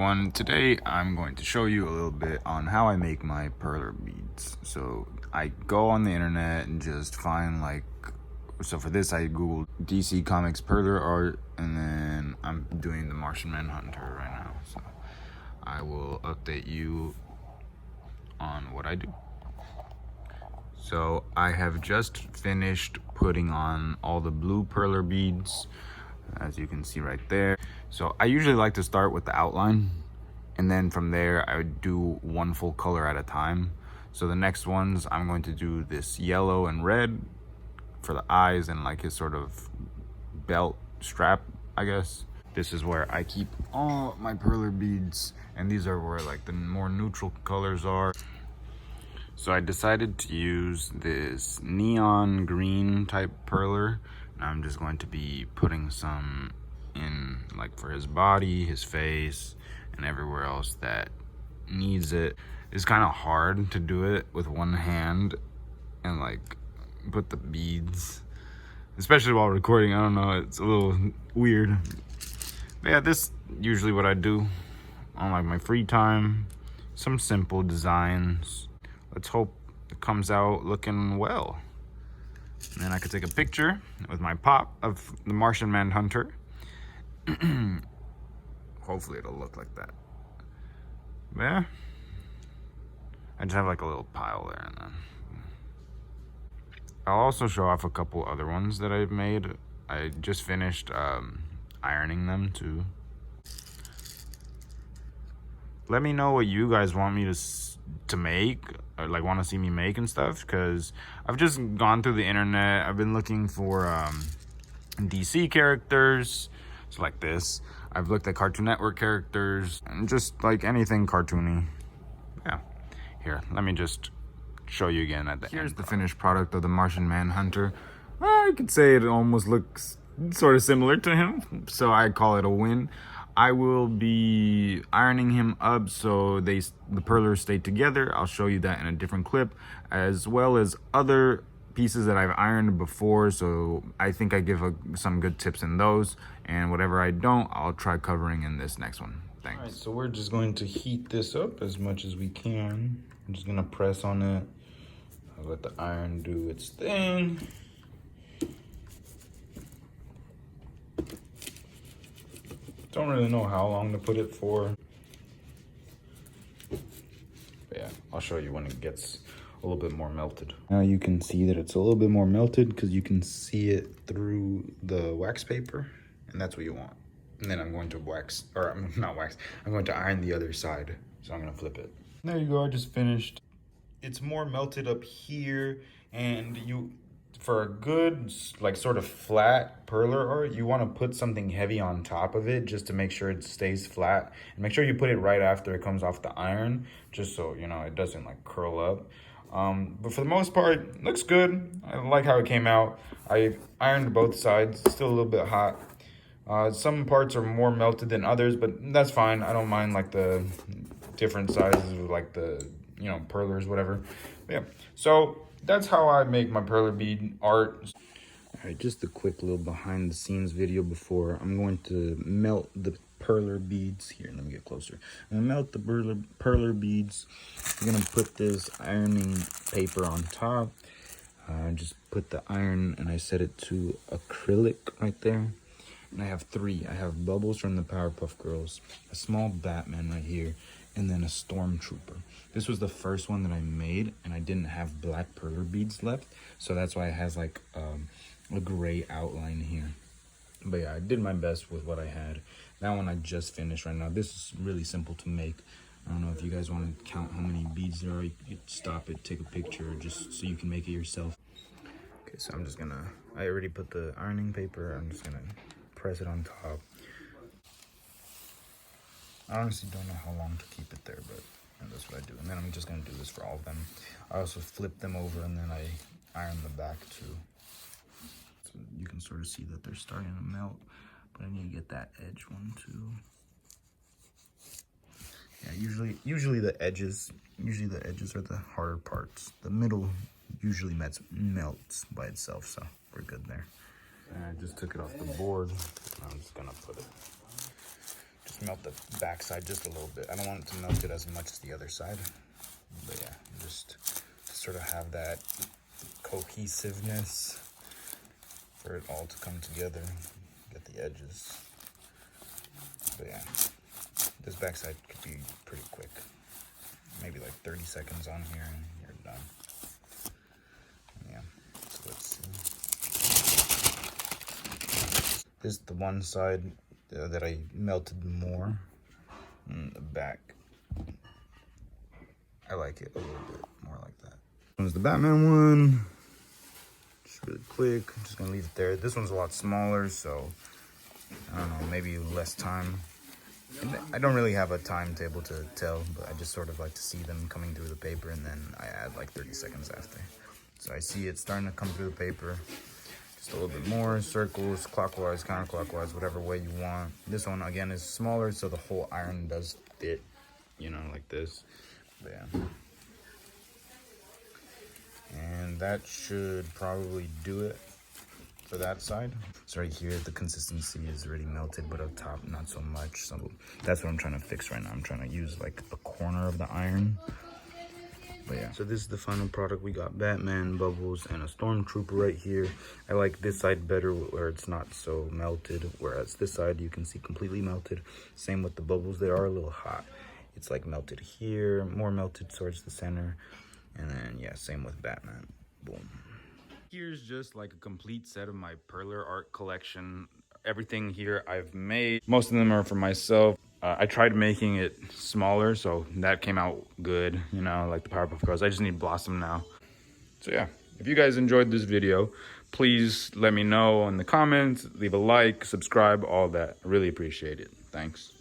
everyone, today I'm going to show you a little bit on how I make my perler beads. So I go on the internet and just find so for this I googled DC Comics perler art, and then I'm doing the Martian Manhunter right now. So I will update you on what I do. So I have just finished putting on all the blue perler beads, as you can see right there. So I usually like to start with the outline, and then from there I would do one full color at a time. So the next ones I'm going to do this yellow and red for the eyes and like his sort of belt strap, I guess. This is where I keep all my perler beads, and these are where like the more neutral colors are. So I decided to use this neon green type perler, and I'm just going to be putting some in like for his body, his face, and everywhere else that needs it. It's kind of hard to do it with one hand and like put the beads, especially while recording. I don't know, it's a little weird. But yeah, this usually what I do on like my free time. Some simple designs. Let's hope it comes out looking well. And then I could take a picture with my pop of the Martian Manhunter. Hopefully it'll look like that. But yeah, I just have like a little pile there, and then I'll also show off a couple other ones that I've made. I just finished ironing them too. Let me know what you guys want me to make, or like want to see me make and stuff, because I've just gone through the internet. I've been looking for DC characters, so like this. I've looked at Cartoon Network characters and just like anything cartoony. Yeah, here, let me just show you again at the end. Here's the finished product of the Martian Manhunter. I could say it almost looks sort of similar to him, so I call it a win. I will be ironing him up so the perlers stay together. I'll show you that in a different clip, as well as other pieces that I've ironed before, so I think I give some good tips in those, and whatever I don't, I'll try covering in this next one. Thanks. All right, so we're just going to heat this up as much as we can. I'm just gonna press on it. I'll let the iron do its thing. Don't really know how long to put it for. But yeah, I'll show you when it gets a little bit more melted. Now you can see that it's a little bit more melted because you can see it through the wax paper, and that's what you want. And then I'm going to wax, or not wax, I'm going to iron the other side. So I'm gonna flip it. There you go, I just finished. It's more melted up here, and for a good like sort of flat perler art, you want to put something heavy on top of it just to make sure it stays flat, and make sure you put it right after it comes off the iron, just so you know it doesn't like curl up. But for the most part, it looks good. I like how it came out. I ironed both sides, still a little bit hot. Some parts are more melted than others, but that's fine. I don't mind like the different sizes of like the perlers, whatever. But yeah, so that's how I make my perler bead art. All right, just a quick little behind the scenes video before. I'm going to melt the perler beads. Here, let me get closer. I'm gonna melt the perler beads. I'm gonna put this ironing paper on top. Just put the iron, and I set it to acrylic right there. And I have three. I have Bubbles from the Powerpuff Girls, a small Batman right here, and then a Stormtrooper. This was the first one that I made, and I didn't have black perler beads left, so that's why it has like a gray outline here. But yeah, I did my best with what I had. That one I just finished right now. This is really simple to make. I don't know if you guys want to count how many beads there are. You could stop it, take a picture, just so you can make it yourself. Okay, so I'm just gonna, I already put the ironing paper. I'm just gonna press it on top. I honestly don't know how long to keep it there, but that's what I do. And then I'm just gonna do this for all of them. I also flip them over, and then I iron the back too. So you can sort of see that they're starting to melt, but I need to get that edge one too. Yeah, usually the edges are the harder parts. The middle usually melts by itself, so we're good there. And I just took it off the board. I'm just gonna put it melt the back side just a little bit. I don't want it to melt it as much as the other side. But yeah, just to sort of have that cohesiveness for it all to come together. Get the edges. But yeah, this backside could be pretty quick. Maybe like 30 seconds on here and you're done. Yeah, so let's see. This is the one side that I melted more. And the back, I like it a little bit more like that. This one's the Batman one. Just really quick. I'm just gonna leave it there. This one's a lot smaller, so I don't know, maybe less time. I don't really have a timetable to tell, but I just sort of like to see them coming through the paper, and then I add like 30 seconds after. So I see it starting to come through the paper. Just a little bit more, circles, clockwise, counterclockwise, whatever way you want. This one, again, is smaller, so the whole iron does fit, you know, like this. But yeah. And that should probably do it for that side. So right here, the consistency is already melted, but up top, not so much. So that's what I'm trying to fix right now. I'm trying to use like a corner of the iron. But yeah, so this is the final product. We got Batman, Bubbles, and a Stormtrooper right here. I like this side better where it's not so melted, whereas this side you can see completely melted. Same with the Bubbles, they are a little hot. It's like melted here, more melted towards the center. And then yeah, same with Batman. Boom. Here's just like a complete set of my Perler art collection. Everything here I've made. Most of them are for myself. I tried making it smaller, so that came out good, you know, like the Powerpuff Girls. I just need Blossom now. So yeah, if you guys enjoyed this video, please let me know in the comments, leave a like, subscribe, all that. I really appreciate it. Thanks.